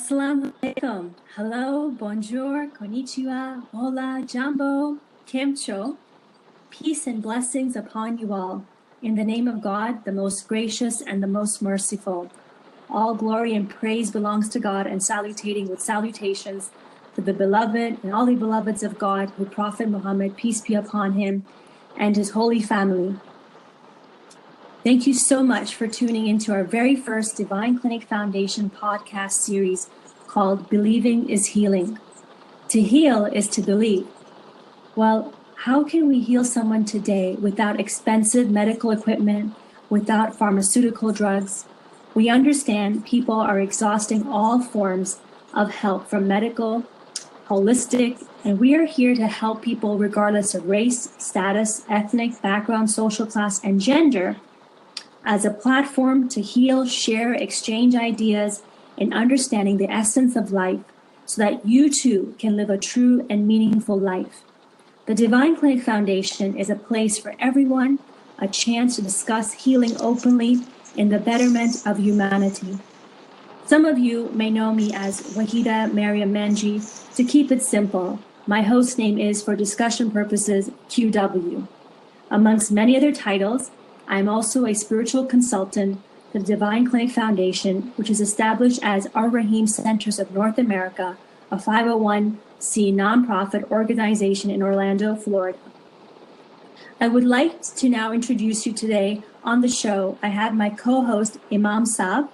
Assalamu alaikum. Hello, bonjour, konnichiwa, hola, jambo, kimcho. Peace and blessings upon you all. In the name of God, the most gracious and the most merciful. All glory and praise belongs to God, and salutating with salutations to the beloved and all the beloveds of God, the Prophet Muhammad, peace be upon him, and his holy family. Thank you so much for tuning into our very first Divine Clinic Foundation podcast series called Believing is Healing. To heal is to believe. Well, how can we heal someone today without expensive medical equipment, without pharmaceutical drugs? We understand people are exhausting all forms of help, from medical, holistic, and we are here to help people regardless of race, status, ethnic background, social class, and gender, as a platform to heal, share, exchange ideas, and understanding the essence of life so that you too can live a true and meaningful life. The Divine Clinic Foundation is a place for everyone, a chance to discuss healing openly in the betterment of humanity. Some of you may know me as Wahida Mariam Manji. To keep it simple, my host name is, for discussion purposes, QW. Amongst many other titles, I'm also a spiritual consultant to the Divine Clinic Foundation, which is established as Ar-Rahim Centers of North America, a 501c nonprofit organization in Orlando, Florida. I would like to now introduce you today on the show. I have my co-host, Imam Saab.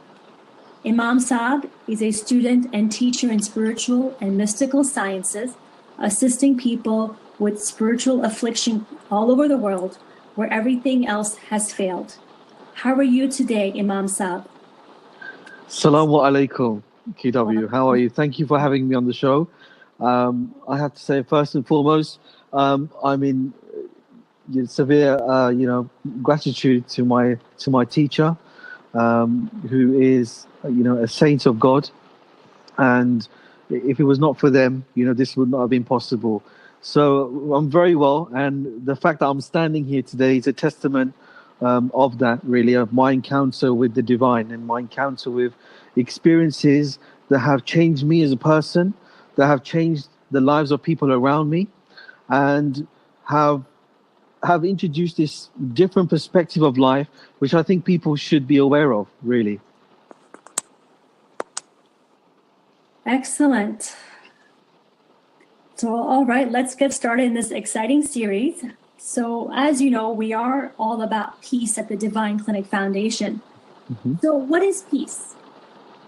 Imam Saab is a student and teacher in spiritual and mystical sciences, assisting people with spiritual affliction all over the world, where everything else has failed. How are you today, Imam Saab? Assalamu alaikum, KW. How are you? Thank you for having me on the show. I have to say, first and foremost, I'm in severe, gratitude to my teacher, who is, a saint of God. And if it was not for them, this would not have been possible. So I'm very well, and the fact that I'm standing here today is a testament of that, really, of my encounter with the divine and my encounter with experiences that have changed me as a person, that have changed the lives of people around me, and have introduced this different perspective of life, which I think people should be aware of, really. Excellent. So, all right, let's get started in this exciting series. So, as you know, we are all about peace at the Divine Clinic Foundation. Mm-hmm. So, what is peace?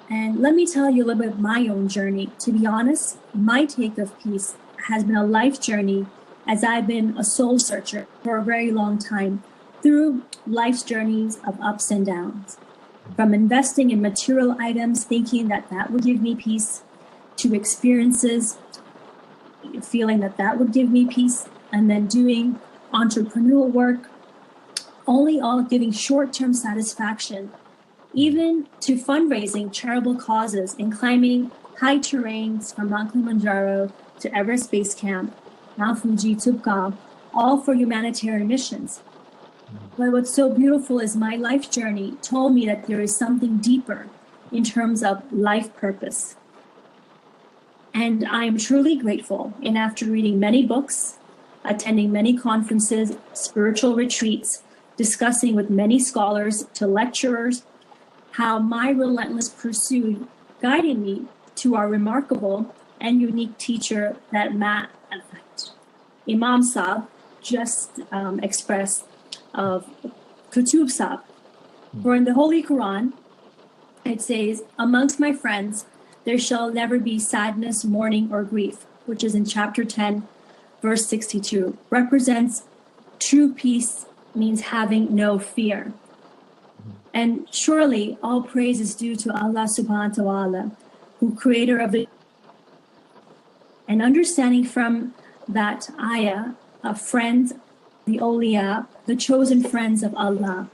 And let me tell you a little bit of my own journey. To be honest, my take of peace has been a life journey, as I've been a soul searcher for a very long time through life's journeys of ups and downs. From investing in material items, thinking that that would give me peace, to experiences, feeling that that would give me peace, and then doing entrepreneurial work, only all giving short-term satisfaction, even to fundraising charitable causes and climbing high terrains from Mount Kilimanjaro to Everest Base Camp, Mount Fuji to Tubka, all for humanitarian missions. But what's so beautiful is my life journey told me that there is something deeper in terms of life purpose. And I am truly grateful. And after reading many books, attending many conferences, spiritual retreats, discussing with many scholars to lecturers, how my relentless pursuit guided me to our remarkable and unique teacher that Imam Saab just expressed of Kutub Saab. For in the Holy Quran, it says, amongst my friends, there shall never be sadness, mourning, or grief, which is in chapter 10, verse 62, represents true peace, means having no fear. And surely all praise is due to Allah subhanahu wa ta'ala, who creator of the, and understanding from that ayah, a friend, the awliya, the chosen friends of Allah.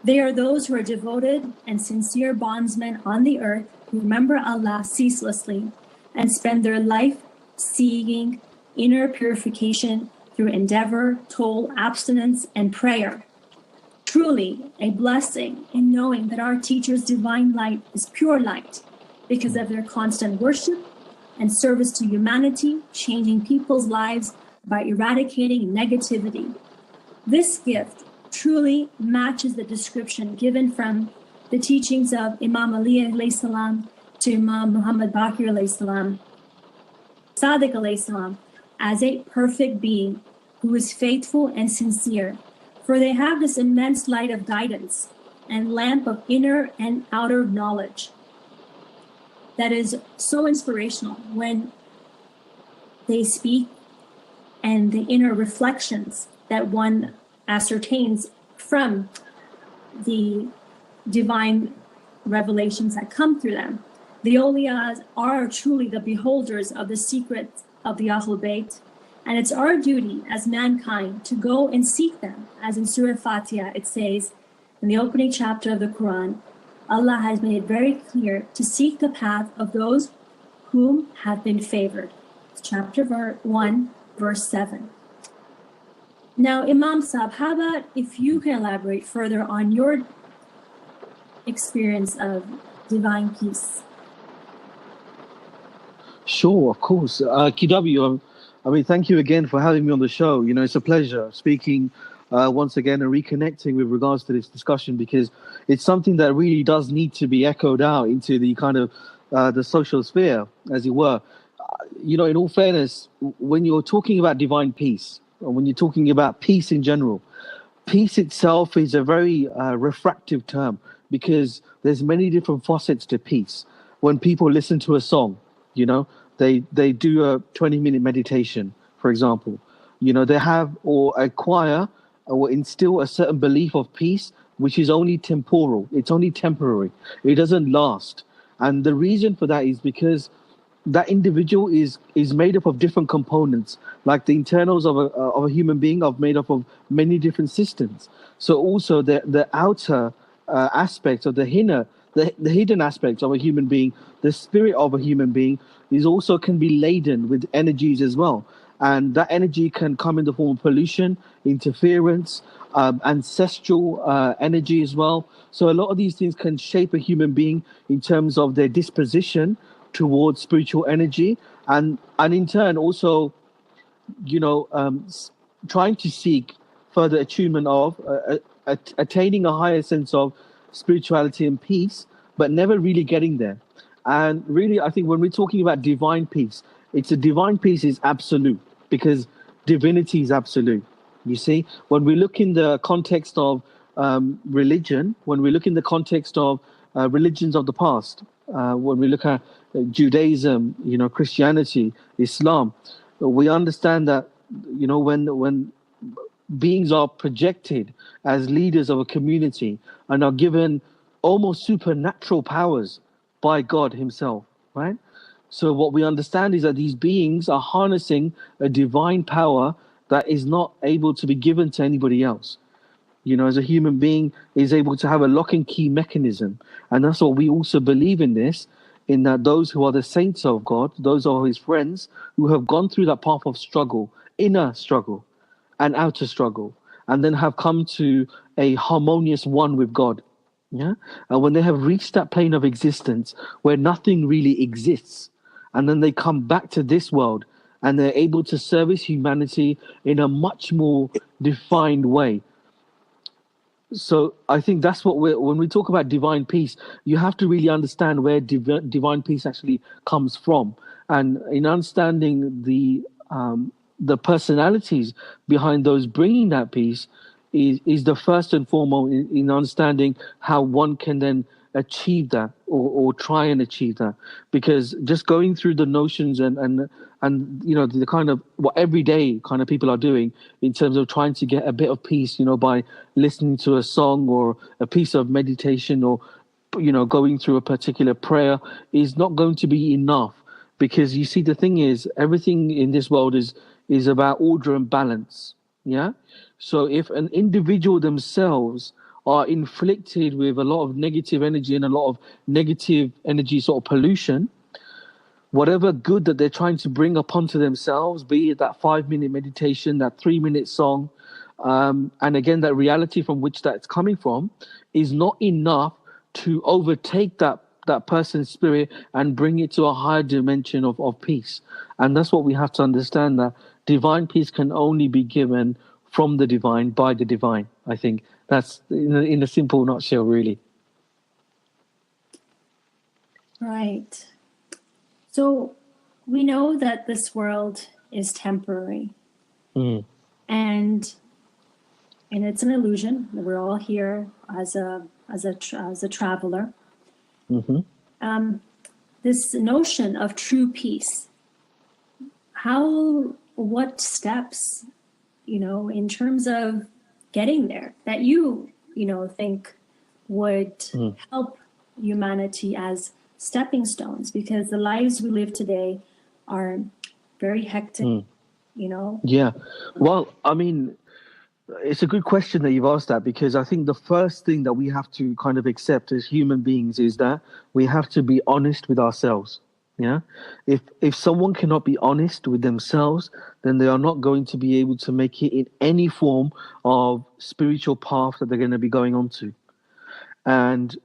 They are those who are devoted and sincere bondsmen on the earth, who remember Allah ceaselessly and spend their life seeking inner purification through endeavor, toil, abstinence, and prayer. Truly a blessing in knowing that our teacher's divine light is pure light, because of their constant worship and service to humanity, changing people's lives by eradicating negativity. This gift truly matches the description given from the teachings of Imam Ali alayhi salam to Imam Muhammad Baqir alayhi salam, Sadiq alayhi salam, as a perfect being who is faithful and sincere, for they have this immense light of guidance and lamp of inner and outer knowledge that is so inspirational when they speak, and the inner reflections that one ascertains from the divine revelations that come through them. The awliyas are truly the beholders of the secrets of the Ahlul Bayt, and it's our duty as mankind to go and seek them. As in Surah Fatiha, it says, in the opening chapter of the Quran, Allah has made it very clear to seek the path of those whom have been favored. Chapter 1, verse 7. Now, Imam Sahib, how about if you can elaborate further on your experience of divine peace? Sure, of course. KW, I mean, thank you again for having me on the show. You know, it's a pleasure speaking once again and reconnecting with regards to this discussion, because it's something that really does need to be echoed out into the kind of the social sphere, as it were. You know, in all fairness, when you're talking about divine peace, or when you're talking about peace in general, peace itself is a very refractive term, because there's many different facets to peace. When people listen to a song, you know, they do a 20-minute meditation, for example. You know, they have or acquire or instill a certain belief of peace, which is only temporal. It's only temporary. It doesn't last. And the reason for that is because that individual is made up of different components, like the internals of a human being are made up of many different systems. So also the outer aspects of the hidden aspects of a human being, the spirit of a human being is also can be laden with energies as well. And that energy can come in the form of pollution, interference, ancestral energy as well. So a lot of these things can shape a human being in terms of their disposition towards spiritual energy, and in turn also, you know, trying to seek further attunement of attaining a higher sense of spirituality and peace, but never really getting there. And really, I think when we're talking about divine peace, it's a divine peace is absolute, because divinity is absolute. You see, when we look in the context of religion, when we look in the context of religions of the past, when we look at Judaism, you know, Christianity, Islam, we understand that, you know, when beings are projected as leaders of a community and are given almost supernatural powers by God himself, right? So what we understand is that these beings are harnessing a divine power that is not able to be given to anybody else. You know, as a human being is able to have a lock and key mechanism. And that's what we also believe in this, in that those who are the saints of God, those are his friends, who have gone through that path of struggle, inner struggle and outer struggle, and then have come to a harmonious one with God. Yeah. And when they have reached that plane of existence where nothing really exists, and then they come back to this world and they're able to service humanity in a much more defined way. So I think that's what when we talk about divine peace, you have to really understand where divine peace actually comes from, and in understanding the personalities behind those bringing that peace is the first and foremost in understanding how one can then achieve that, or try and achieve that. Because just going through the notions and you know, the kind of what everyday kind of people are doing in terms of trying to get a bit of peace, you know, by listening to a song or a piece of meditation, or, you know, going through a particular prayer, is not going to be enough. Because you see, the thing is, everything in this world is about order and balance. Yeah. So if an individual themselves are inflicted with a lot of negative energy and a lot of negative energy sort of pollution, whatever good that they're trying to bring upon to themselves, be it that 5-minute meditation, that 3-minute song, and again, that reality from which that's coming from, is not enough to overtake that person's spirit and bring it to a higher dimension of peace. And that's what we have to understand, that divine peace can only be given from the divine by the divine. I think that's in a simple nutshell, really. Right. So we know that this world is temporary, and it's an illusion. We're all here as a traveler. This notion of true peace. What steps, in terms of getting there, that you think would help humanity as stepping stones, because the lives we live today are very hectic, Yeah. Well, I mean, it's a good question that you've asked that, because I think the first thing that we have to kind of accept as human beings is that we have to be honest with ourselves. Yeah. If someone cannot be honest with themselves, then they are not going to be able to make it in any form of spiritual path that they're going to be going on to. And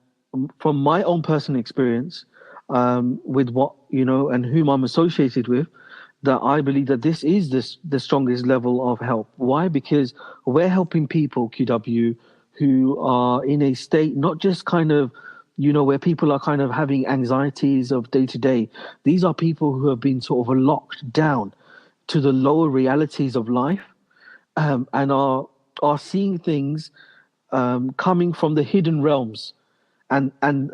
from my own personal experience, with what, and whom I'm associated with, that I believe that this is the strongest level of help. Why? Because we're helping people, QW, who are in a state, not just kind of, where people are kind of having anxieties of day to day. These are people who have been sort of locked down to the lower realities of life, and are seeing things coming from the hidden realms, and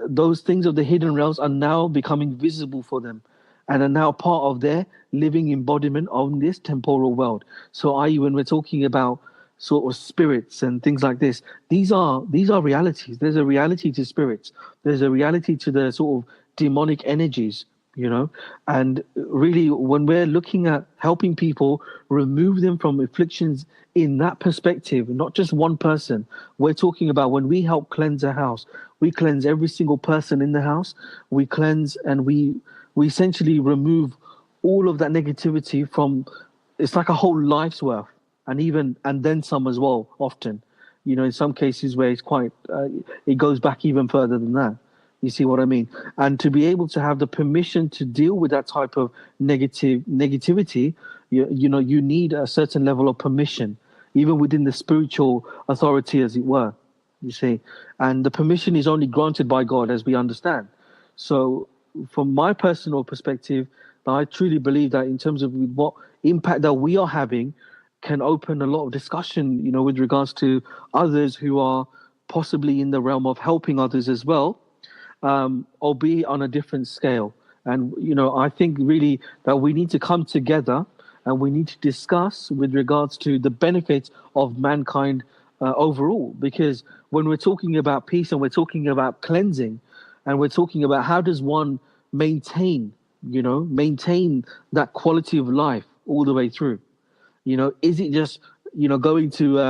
those things of the hidden realms are now becoming visible for them, and are now part of their living embodiment on this temporal world. So, i.e., when we're talking about sort of spirits and things like this, these are realities. There's a reality to spirits. There's a reality to the sort of demonic energies, and really, when we're looking at helping people remove them from afflictions in that perspective, not just one person, we're talking about when we help cleanse a house, we cleanse every single person in the house. We cleanse, and we essentially remove all of that negativity from, it's like a whole life's worth, and then some as well, often, in some cases where it's quite it goes back even further than that. You see what I mean? And to be able to have the permission to deal with that type of negativity, you need a certain level of permission, even within the spiritual authority, as it were. You see, and the permission is only granted by God, as we understand. So, from my personal perspective, I truly believe that in terms of what impact that we are having, can open a lot of discussion, with regards to others who are possibly in the realm of helping others as well, albeit on a different scale. And, I think really that we need to come together and we need to discuss with regards to the benefits of mankind overall. Because when we're talking about peace and we're talking about cleansing, and we're talking about how does one maintain that quality of life all the way through, is it just, going to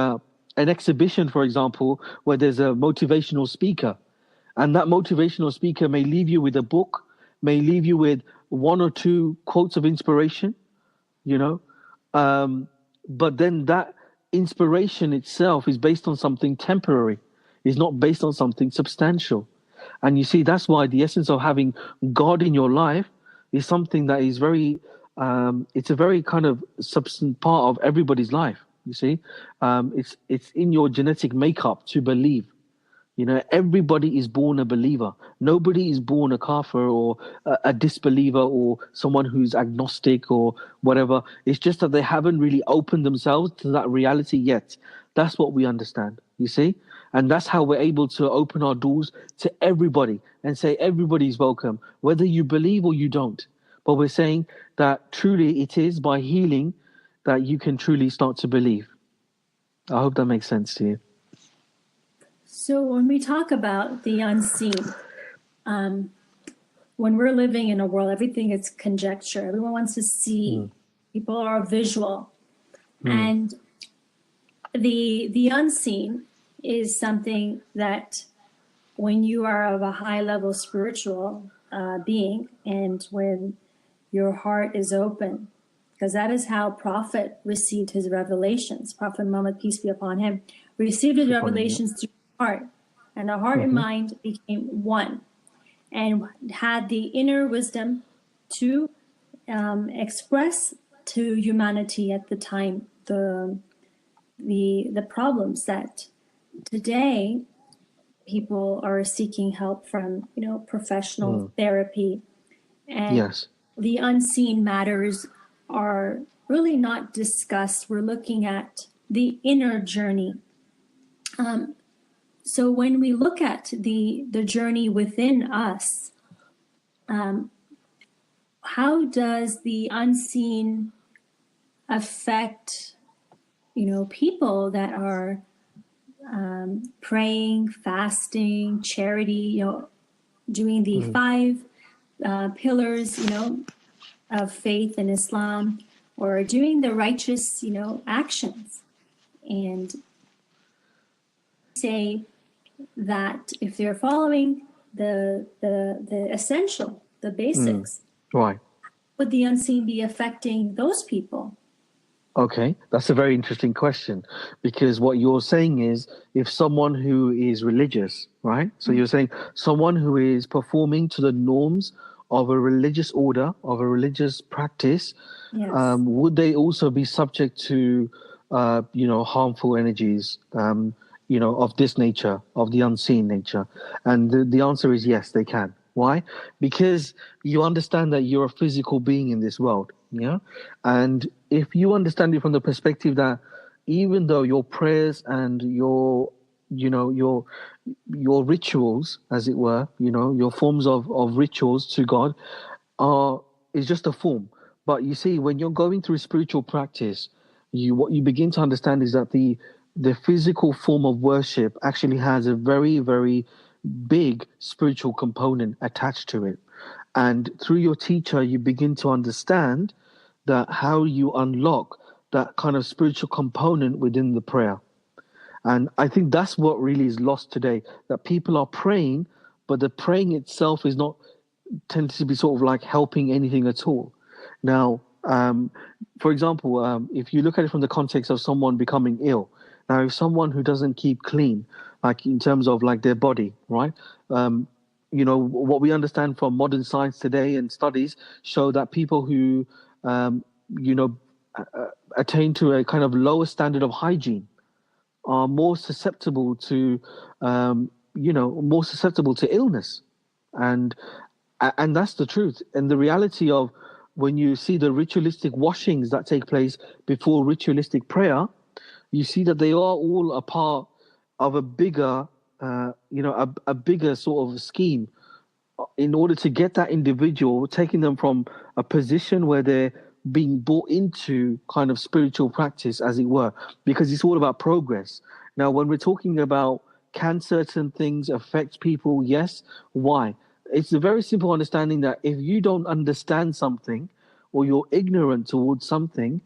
an exhibition, for example, where there's a motivational speaker, and that motivational speaker may leave you with a book, may leave you with one or two quotes of inspiration, but then that inspiration itself is based on something temporary, is not based on something substantial. And you see, that's why the essence of having God in your life is something that is very, it's a very kind of substantive part of everybody's life. You see, it's in your genetic makeup to believe. Everybody is born a believer. Nobody is born a kafir or a disbeliever or someone who's agnostic or whatever. It's just that they haven't really opened themselves to that reality yet. That's what we understand, you see? And that's how we're able to open our doors to everybody and say everybody's welcome, whether you believe or you don't. But we're saying that truly it is by healing that you can truly start to believe. I hope that makes sense to you. So when we talk about the unseen, when we're living in a world, everything is conjecture. Everyone wants to see. People are visual. And the unseen is something that when you are of a high level spiritual being, and when your heart is open, because that is how Prophet received his revelations. Prophet Muhammad, peace be upon him, received his revelations through heart, and the heart and mind became one. and had the inner wisdom to express to humanity at the time the problems that today people are seeking help from, professional therapy, and Yes. the unseen matters are really not discussed. We're looking at the inner journey. So when we look at the journey within us, how does the unseen affect, people that are praying, fasting, charity, doing the five pillars, of faith in Islam, or doing the righteous, actions, and say that if they're following the essential, the basics, Right. would the unseen be affecting those people? Okay, that's a very interesting question, because what you're saying is, if someone who is religious, right? So you're saying someone who is performing to the norms of a religious order, of a religious practice, Yes. would they also be subject to, harmful energies, of this nature, of the unseen nature? And the answer is yes, they can. Why? Because you understand that you're a physical being in this world, yeah? And if you understand it from the perspective that even though your prayers and your rituals, as it were, your forms of rituals to God are is just a form. But you see, when you're going through spiritual practice, what you begin to understand is that the physical form of worship actually has a very, very big spiritual component attached to it. And through your teacher, you begin to understand that how you unlock that kind of spiritual component within the prayer. And I think that's what really is lost today, that people are praying, but the praying itself is not tend to be sort of like helping anything at all. Now, for example, if you look at it from the context of someone becoming ill, now if someone who doesn't keep clean, like in terms of like their body, right? What we understand from modern science today and studies show that people who, um, you know, attain to a kind of lower standard of hygiene are more susceptible to, more susceptible to illness, and and that's the truth. And the reality of when you see the ritualistic washings that take place before ritualistic prayer, you see that they are all a part of a bigger, a bigger sort of scheme in order to get that individual, taking them from a position where they're being brought into kind of spiritual practice, as it were, because it's all about progress. Now, when we're talking about can certain things affect people? Yes. Why? It's a very simple understanding that if you don't understand something or you're ignorant towards something,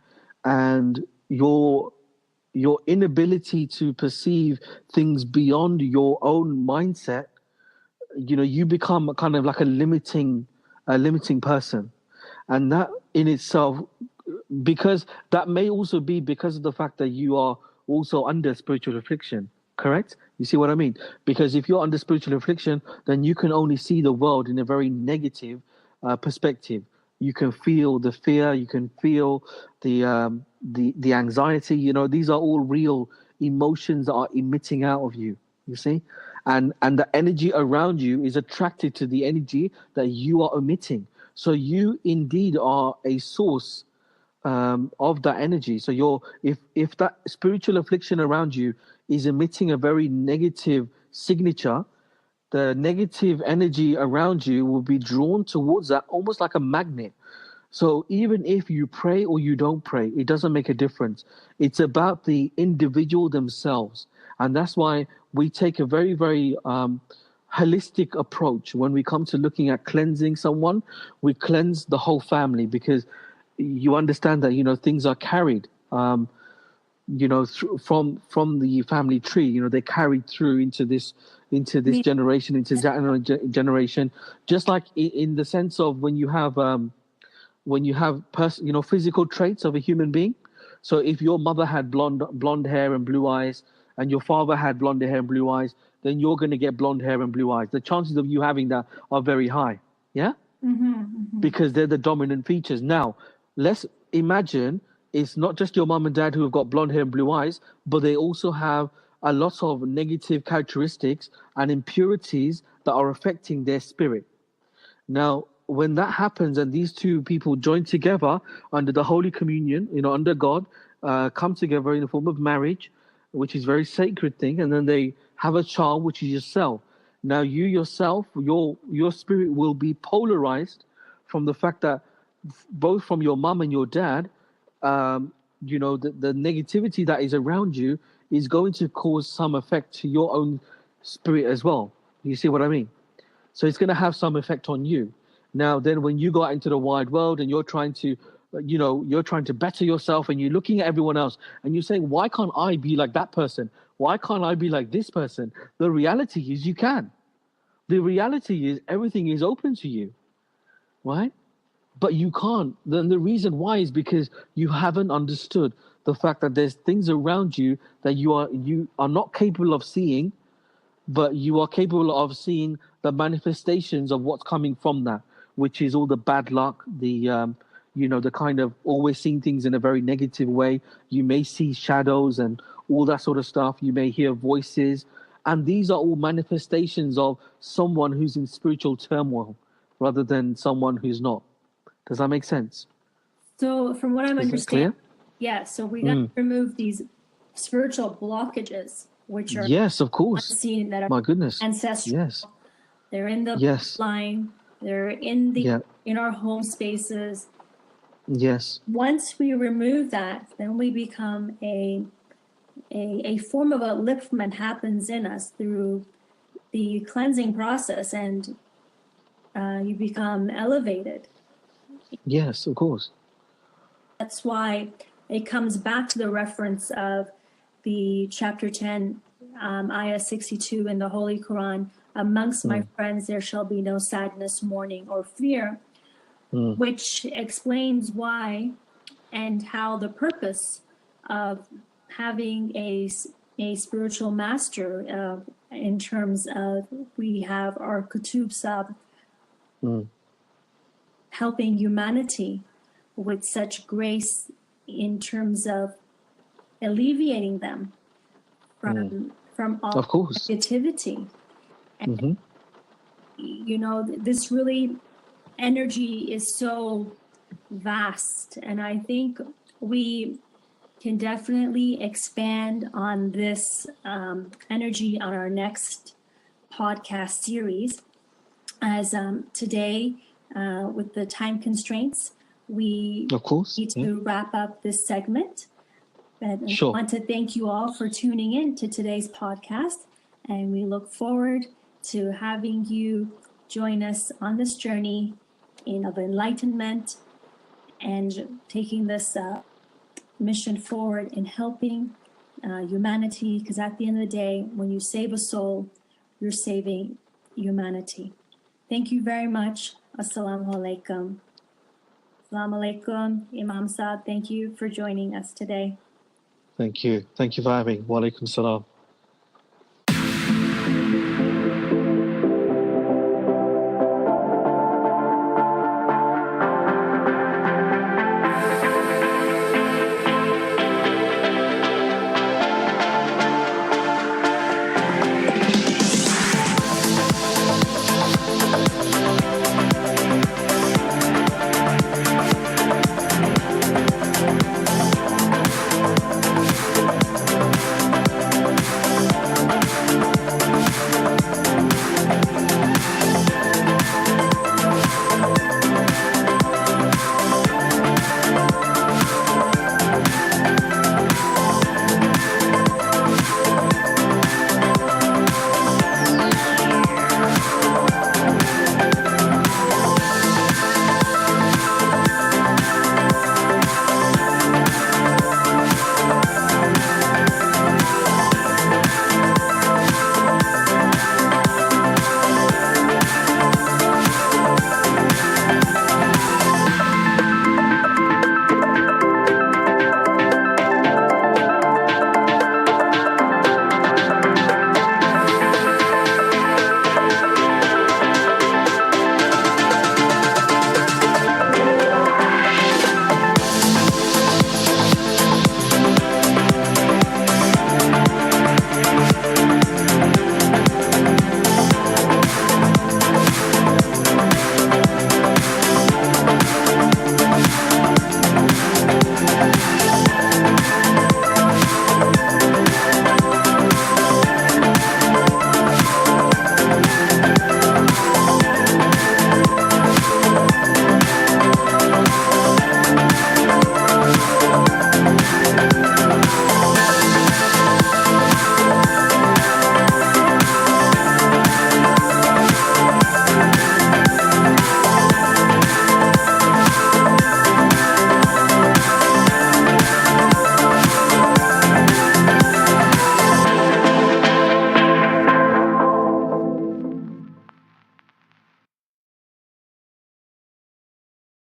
and your inability to perceive things beyond your own mindset, you become a kind of like a limiting person. And that in itself, because that may also be because of the fact that you are also under spiritual affliction, correct? You see what I mean? Because if you're under spiritual affliction, then you can only see the world in a very negative perspective. You can feel the fear, you can feel the anxiety. These are all real emotions that are emitting out of you. You see, and the energy around you is attracted to the energy that you are emitting. So you indeed are a source of that energy. So if that spiritual affliction around you is emitting a very negative signature, the negative energy around you will be drawn towards that almost like a magnet. So even if you pray or you don't pray, it doesn't make a difference. It's about the individual themselves. And that's why we take a very, very holistic approach when we come to looking at cleansing someone. We cleanse the whole family, because you understand that things are carried from the family tree. They carried through into this generation, into that generation, just like in the sense of when you have physical traits of a human being. So if your mother had blonde hair and blue eyes, and your father had blonde hair and blue eyes, then you're going to get blonde hair and blue eyes. The chances of you having that are very high. Yeah? Because they're the dominant features. Now, let's imagine it's not just your mom and dad who have got blonde hair and blue eyes, but they also have a lot of negative characteristics and impurities that are affecting their spirit. Now, when that happens and these two people join together under the Holy Communion, under God, come together in the form of marriage, which is a very sacred thing, and then they have a child, which is yourself. Now, you yourself, your spirit will be polarized from the fact that both from your mom and your dad, the negativity that is around you is going to cause some effect to your own spirit as well. You see what I mean? So it's going to have some effect on you. Now, then when you go out into the wide world and you're trying to better yourself and you're looking at everyone else and you're saying, why can't I be like that person? Why can't I be like this person? The reality is you can. The reality is everything is open to you, right? But you can't. Then the reason why is because you haven't understood the fact that there's things around you that you are not capable of seeing, but you are capable of seeing the manifestations of what's coming from that, which is all the bad luck, the kind of always seeing things in a very negative way. You may see shadows and all that sort of stuff. You may hear voices, and these are all manifestations of someone who's in spiritual turmoil rather than someone who's not. Does that make sense? So from what I'm Is that understanding, clear? yeah, so we got to remove these spiritual blockages, which are Yes, of course. unseen, that are My goodness. ancestral. Yes. They're in the Yes. line. They're in in our home spaces. Yes. Once we remove that, then we become a form of upliftment happens in us through the cleansing process, and you become elevated. Yes, of course. That's why it comes back to the reference of the chapter 10, ayah 62 in the Holy Quran. Amongst my friends, there shall be no sadness, mourning, or fear, which explains why and how the purpose of having a spiritual master in terms of we have our kutub sab helping humanity with such grace in terms of alleviating them from all Of course. negativity. And this really energy is so vast, and I think we can definitely expand on this energy on our next podcast series. As today, with the time constraints, we Of course. need to wrap up this segment. But Sure. I want to thank you all for tuning in to today's podcast, and we look forward to having you join us on this journey of enlightenment and taking this mission forward in helping humanity, because at the end of the day, when you save a soul, you're saving humanity. Thank you very much. Assalamu alaikum. Assalamu alaikum. Imam Saad, thank you for joining us today. Thank you. Thank you for having me. Wa alaikum salam.